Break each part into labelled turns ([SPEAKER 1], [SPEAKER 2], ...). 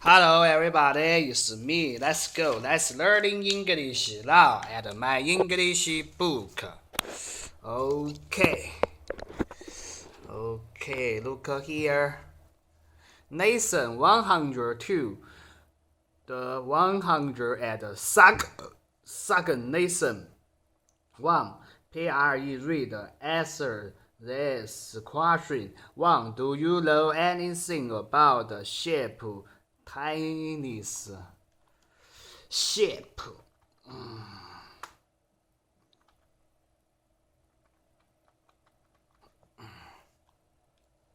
[SPEAKER 1] Hello everybody, it's me. Let's go. Let's learning English now at my English book. Okay. Okay, look here. Nathan 102. The 102nd Nathan. 1. Read. Answer this question. 1. Do you know anything about the shape tennis? Shape.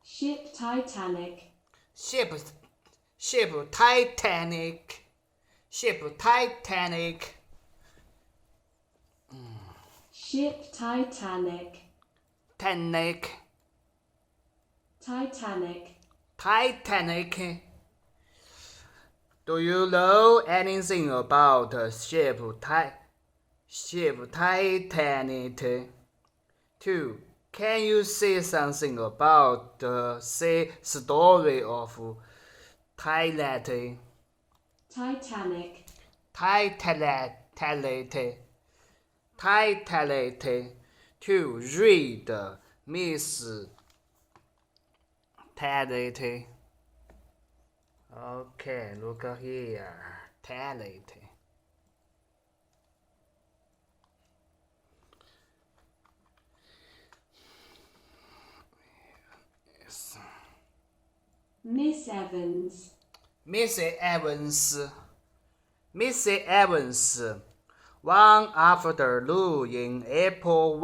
[SPEAKER 2] Ship Titanic.
[SPEAKER 1] Ship Titanic. Ship Titanic.
[SPEAKER 2] Ship Titanic.
[SPEAKER 1] Titanic.
[SPEAKER 2] Titanic.
[SPEAKER 1] Titanic. Do you know anything about ship Titanic? 2. Can you say something about the story of Titanic?
[SPEAKER 2] Titanic.
[SPEAKER 1] Titanic. 2. Read Miss Titanic. Okay, look here. Titanic. Yes.
[SPEAKER 2] Miss Evans.
[SPEAKER 1] Mrs. Evans. One afternoon in April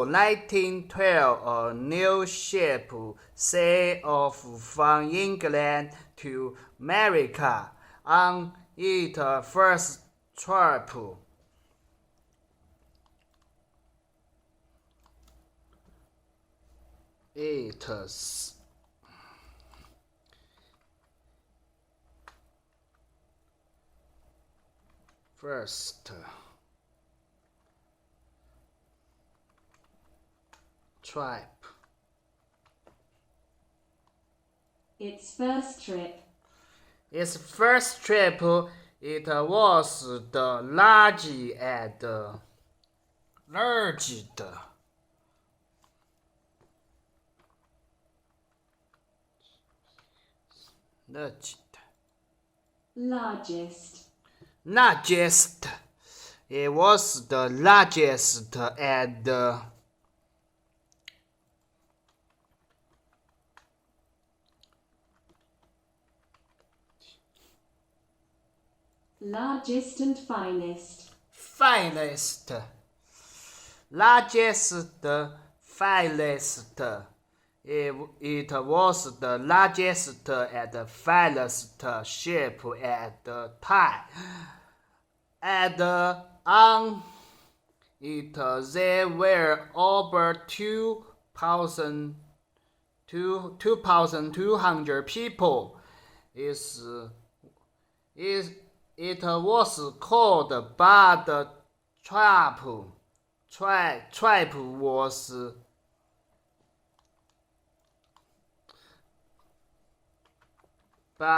[SPEAKER 1] 1912, a new ship sailed off from England to America on its first trip. Its first trip.
[SPEAKER 2] Its first trip.
[SPEAKER 1] Its first trip, it was the largest
[SPEAKER 2] Largest.
[SPEAKER 1] It was the largest and
[SPEAKER 2] Largest and finest.
[SPEAKER 1] finest. Largest, finest. It was the largest and finest ship at the time. And on it there were over 2,200 people. It was called but the trip was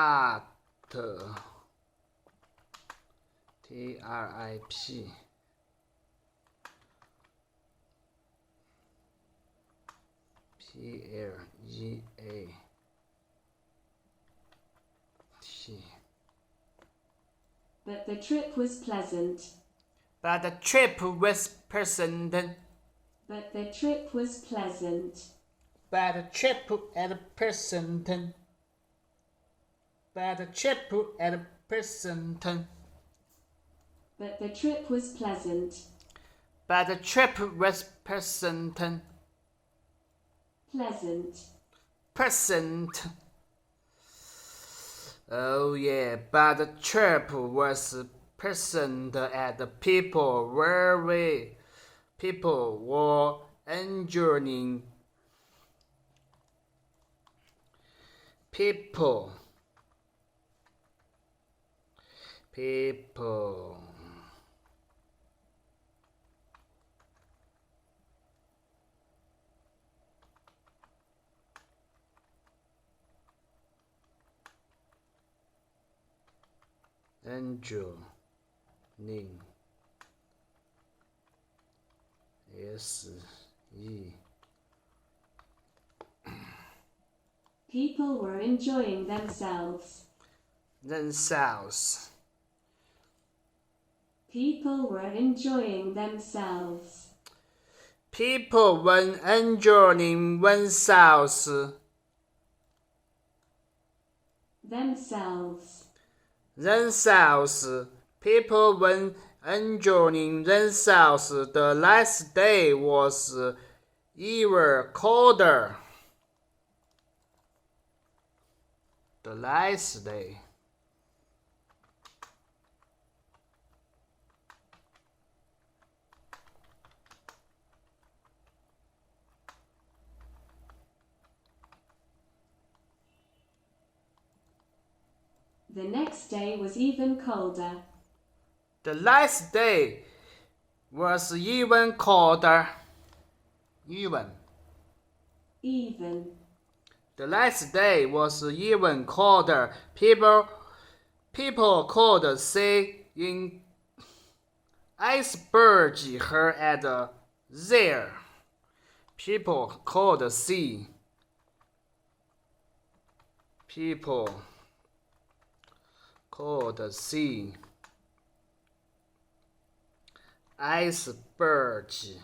[SPEAKER 1] but TRIP PLEAT.
[SPEAKER 2] But the trip was pleasant.
[SPEAKER 1] But the trip was pleasant.
[SPEAKER 2] But the trip was pleasant.
[SPEAKER 1] But the trip at pleasant. But the trip at pleasant.
[SPEAKER 2] But the trip was pleasant.
[SPEAKER 1] But the trip was pleasant.
[SPEAKER 2] Pleasant.
[SPEAKER 1] Pleasant. Oh yeah, but the trip was pleasant and the people were enjoying. People. enjoying S-E
[SPEAKER 2] People were enjoying themselves.
[SPEAKER 1] themselves.
[SPEAKER 2] People were enjoying themselves.
[SPEAKER 1] People were enjoying themselves.
[SPEAKER 2] Themselves.
[SPEAKER 1] Themselves. People were enjoying themselves. The last day was even colder. The last day.
[SPEAKER 2] The next day was even colder.
[SPEAKER 1] The last day was even colder. Even. The last day was even colder. People could see in iceberg here and there. People could see. People could see iceberg here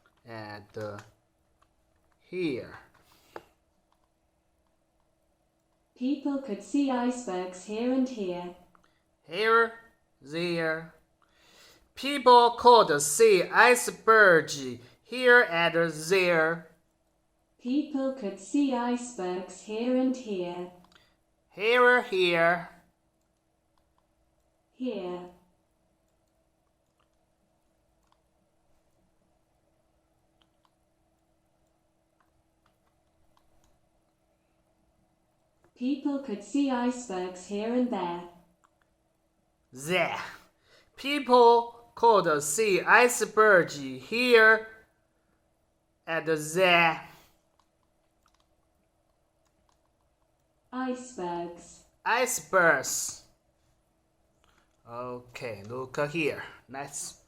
[SPEAKER 1] and here.
[SPEAKER 2] People could see icebergs here and here.
[SPEAKER 1] Here, there. People could see icebergs here and there.
[SPEAKER 2] People could see icebergs here and here.
[SPEAKER 1] Here.
[SPEAKER 2] Here. People could see icebergs here and there.
[SPEAKER 1] There. People could see icebergs here and there. Icebergs. Okay, look here. Let's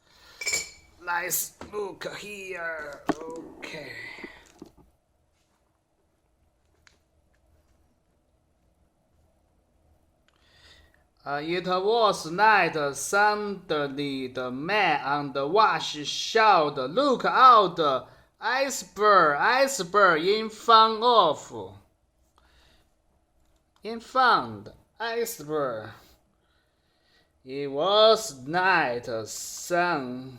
[SPEAKER 1] look here. Okay. It was night. Suddenly, the man on the watch shouted, "Look out! Iceberg in front of." In front, iceberg. It was night. Suddenly.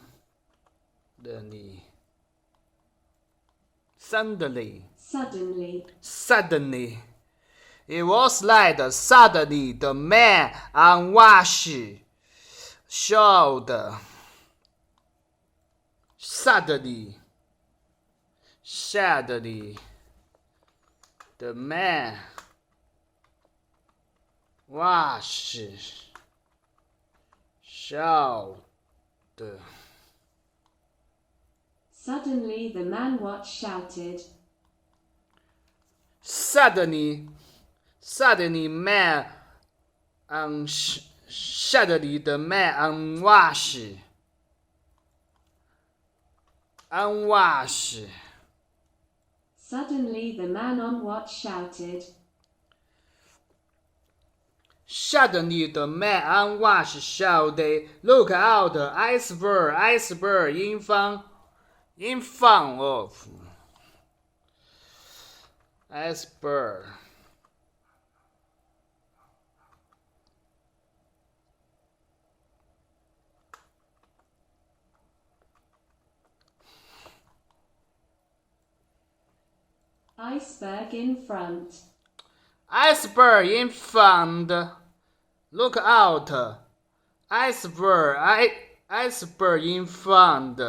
[SPEAKER 1] It was light. Suddenly, the man on watch shouted. Suddenly, the man watch shouted.
[SPEAKER 2] Suddenly, the man watch shouted.
[SPEAKER 1] Suddenly, man suddenly the man on watch
[SPEAKER 2] Suddenly, the man on watch shouted.
[SPEAKER 1] Suddenly, the man on watch shouted, "Look out! Iceberg in front of." Iceberg.
[SPEAKER 2] Iceberg in front.
[SPEAKER 1] Iceberg in front. Look out! Iceberg in front.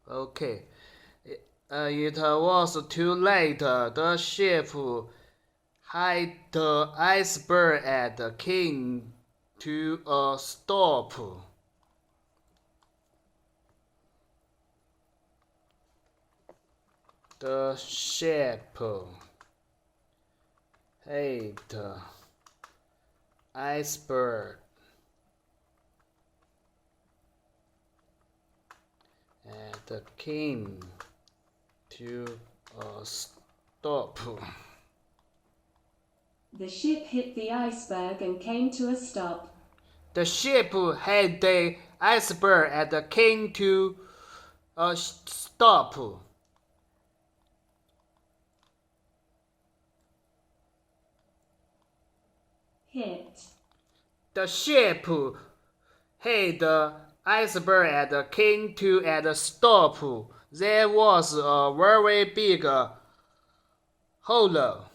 [SPEAKER 1] Okay. It was too late. The ship had the iceberg and came to a stop. The ship hit iceberg and came to a stop.
[SPEAKER 2] The ship hit the iceberg and came to a stop.
[SPEAKER 1] The ship hit the iceberg and came to a stop.
[SPEAKER 2] Hit.
[SPEAKER 1] The ship hit the iceberg and came to a stop. There was a very big hole.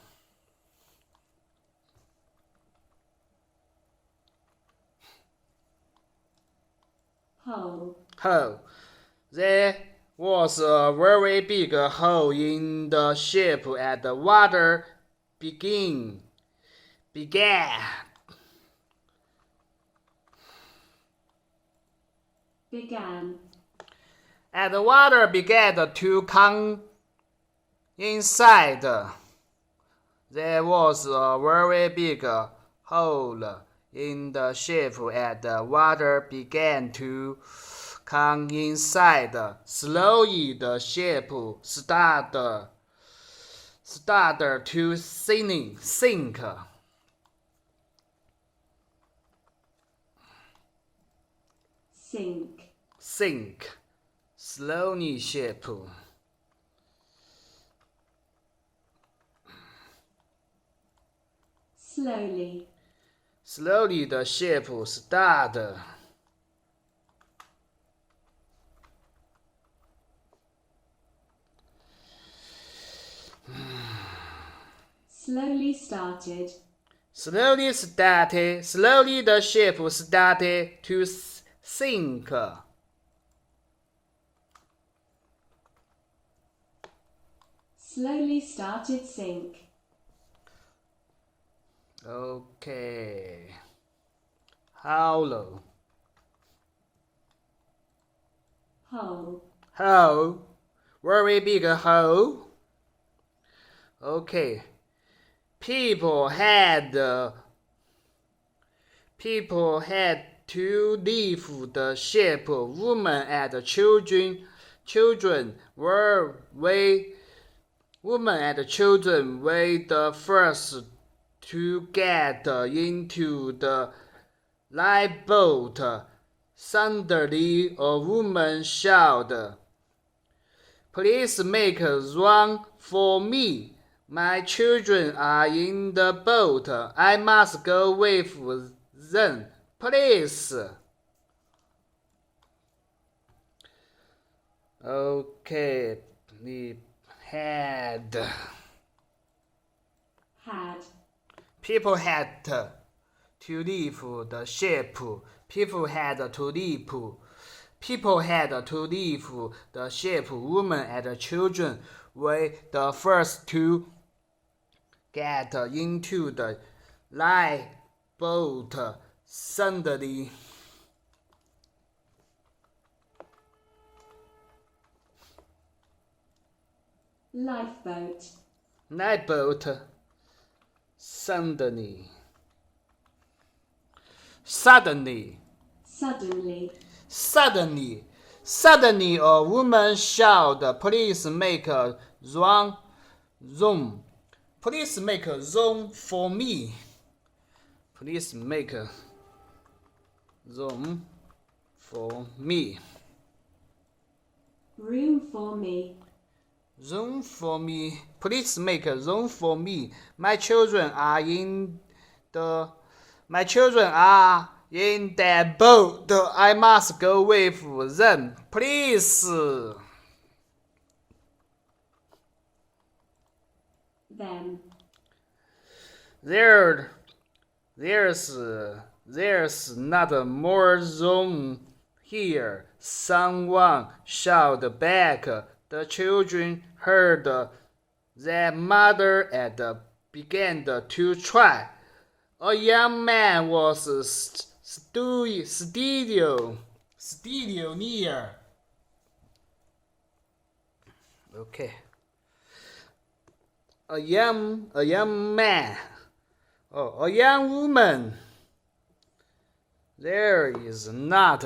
[SPEAKER 2] Hole.
[SPEAKER 1] There was a very big hole in the ship and the water began. And the water began to come inside. There was a very big hole in the ship and the water began to come inside. Slowly the ship started to sink. Slowly ship. Slowly the ship started.
[SPEAKER 2] Slowly started.
[SPEAKER 1] Slowly the ship started to sink.
[SPEAKER 2] Slowly started sink.
[SPEAKER 1] Okay. Hollow. Hole. Very big hole. Okay. People had to leave the ship. Women and children were the first to get into the lifeboat. Suddenly, a woman shouted, "Please make room for me. My children are in the boat. I must go with them. Please." Okay, we had. People had to leave the ship. People had to leave the ship. Women and children were the first to get into the lifeboat. Suddenly,
[SPEAKER 2] lifeboat.
[SPEAKER 1] Suddenly, a woman shouted, "Please make room. Please make room for me. Please make room for me.
[SPEAKER 2] Room for me.
[SPEAKER 1] Room for me. Please make room for me. My children are in the boat. I must go with them. Please."
[SPEAKER 2] Them.
[SPEAKER 1] There's not more room here. Someone shouted back. The children heard their mother and began to try. A young man was still near. Okay. a young man, a young woman. There is not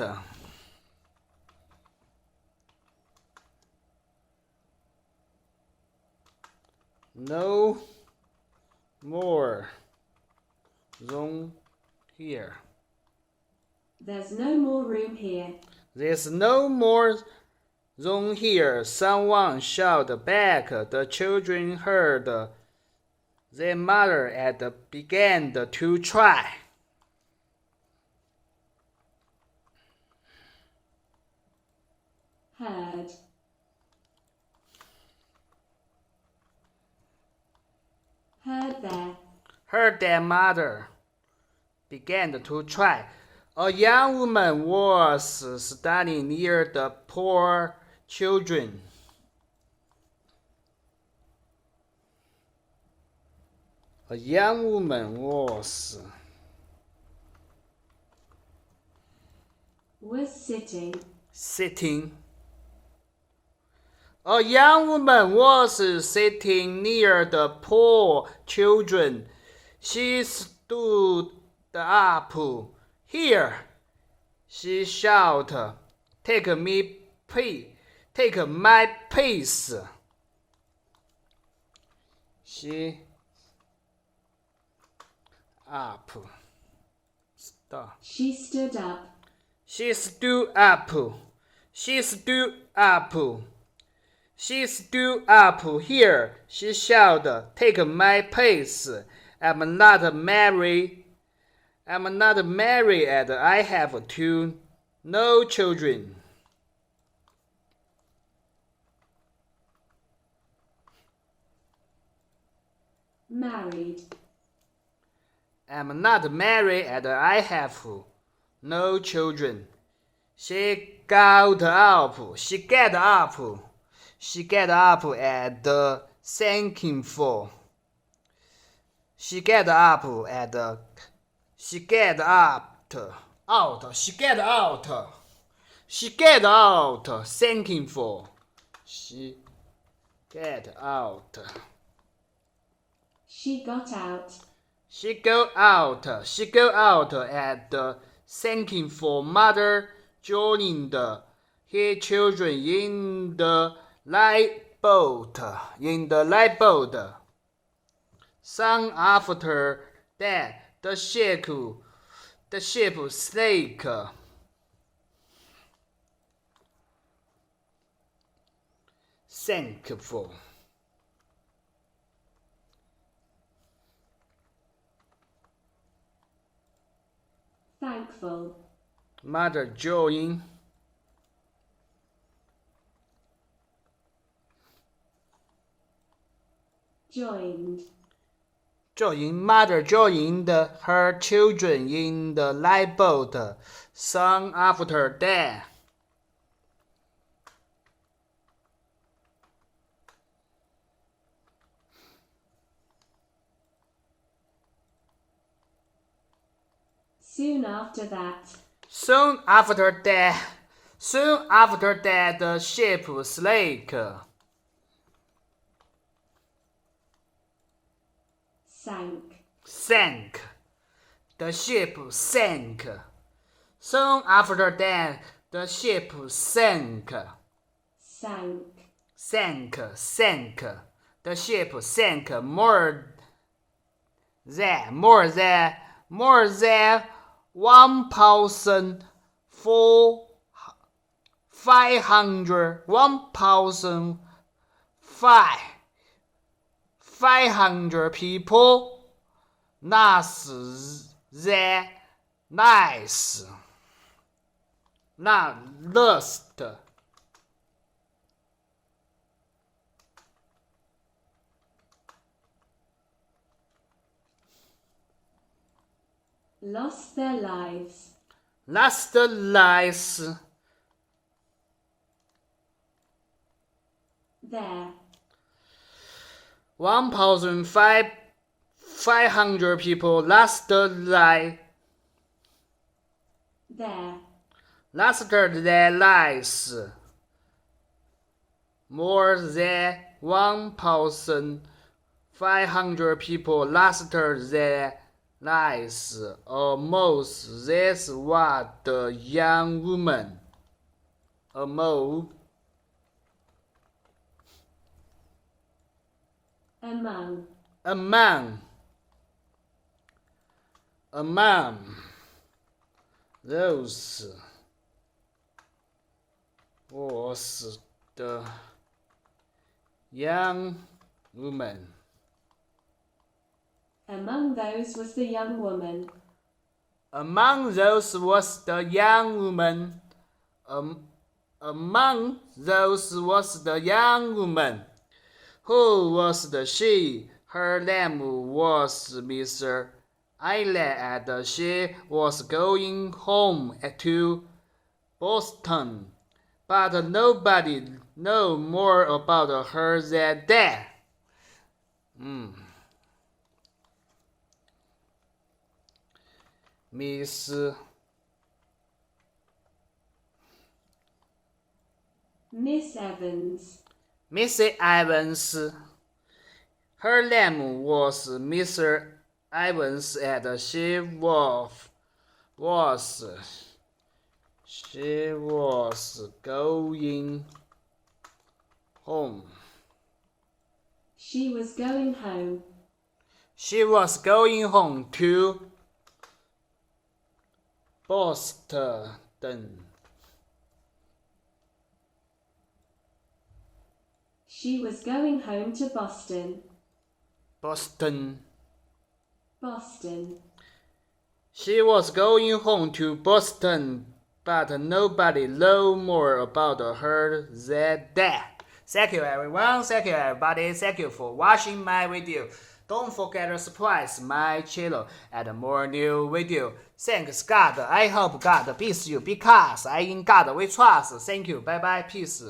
[SPEAKER 1] no more room here.
[SPEAKER 2] There's no more room here.
[SPEAKER 1] There's no more room here. Someone shouted back. The children heard their mother and began to try.
[SPEAKER 2] Heard.
[SPEAKER 1] Heard their mother began to try. A young woman was standing near the poor children. A young woman was sitting. A young woman was sitting near the poor children. She stood up. Here, she shouted, take my place. She up. Stop.
[SPEAKER 2] She stood up.
[SPEAKER 1] She stood up. She stood up. She stood up. Here, she shouted, take my place. I'm not married and I have no children.
[SPEAKER 2] Married.
[SPEAKER 1] I'm not married and I have no children. She got up. She get up at the sinking floor. She get out, sinking floor. She get out.
[SPEAKER 2] She got out.
[SPEAKER 1] She go out at the sinking floor. Mother joined her children in the lifeboat. Soon after that, the ship sank.
[SPEAKER 2] Thankful.
[SPEAKER 1] Mother joined. Mother joined her children in the lifeboat. Soon after that,
[SPEAKER 2] Soon after that,
[SPEAKER 1] the ship sank. The ship sank. Soon after that, the ship sank. Sank. The ship sank. More than 1,500 people lost their lives.
[SPEAKER 2] Lost their lives. There.
[SPEAKER 1] 1,500 people lost their lives. More than 500 people lost their lives. Almost this was the young woman. Among those was the young woman.
[SPEAKER 2] Among those was the young woman.
[SPEAKER 1] Among those was the young woman. Among those was the young woman. Who was the she? Her name was Mr. Island, and she was going home to Boston. But nobody knew more about her than that. Miss
[SPEAKER 2] Evans.
[SPEAKER 1] Mrs. Evans. Her name was Mr. Evans, and she was going home.
[SPEAKER 2] She was going home.
[SPEAKER 1] She was going home to Boston.
[SPEAKER 2] She was going home to Boston.
[SPEAKER 1] Boston. She was going home to Boston, but nobody knew more about her than that. Thank you everyone, thank you everybody, thank you for watching my video. Don't forget to subscribe my channel and more new video. Thanks God, I hope God bless you because I in God we trust. Thank you, bye bye, peace.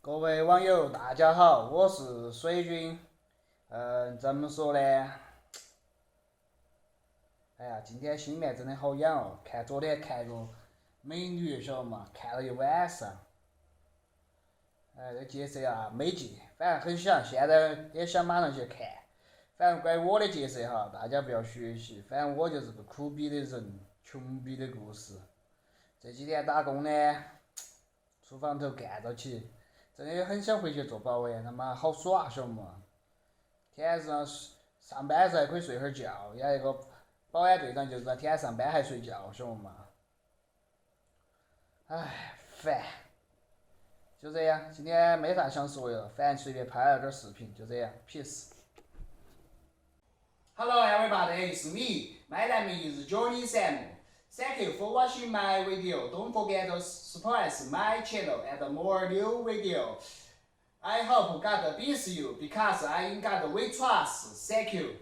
[SPEAKER 1] 各位网友，大家好，我是水军。怎么说呢？哎呀，今天心里面真的好痒哦！昨天看个美女，晓得嘛？看了一晚上。这戒色啊，没戒，反正很想，现在也想马上去看。反正关于我的戒色哈，大家不要学习。反正我就是个苦逼的人，穷逼的故事。这几天打工呢，厨房头干到起，真的很想回去做保安，他妈好耍，晓得嘛？天上上班时候还可以睡会儿觉，人家那个保安队长就是天天上班还睡觉，晓得嘛？唉，烦。就这样，今天没啥想说的，反正随便拍了点视频，就这样，peace。Hello everybody, it's me. My name is Johnny Sam. Thank you for watching my video. Don't forget to subscribe my channel and more new video. I hope God bless you because I in God we trust. Thank you.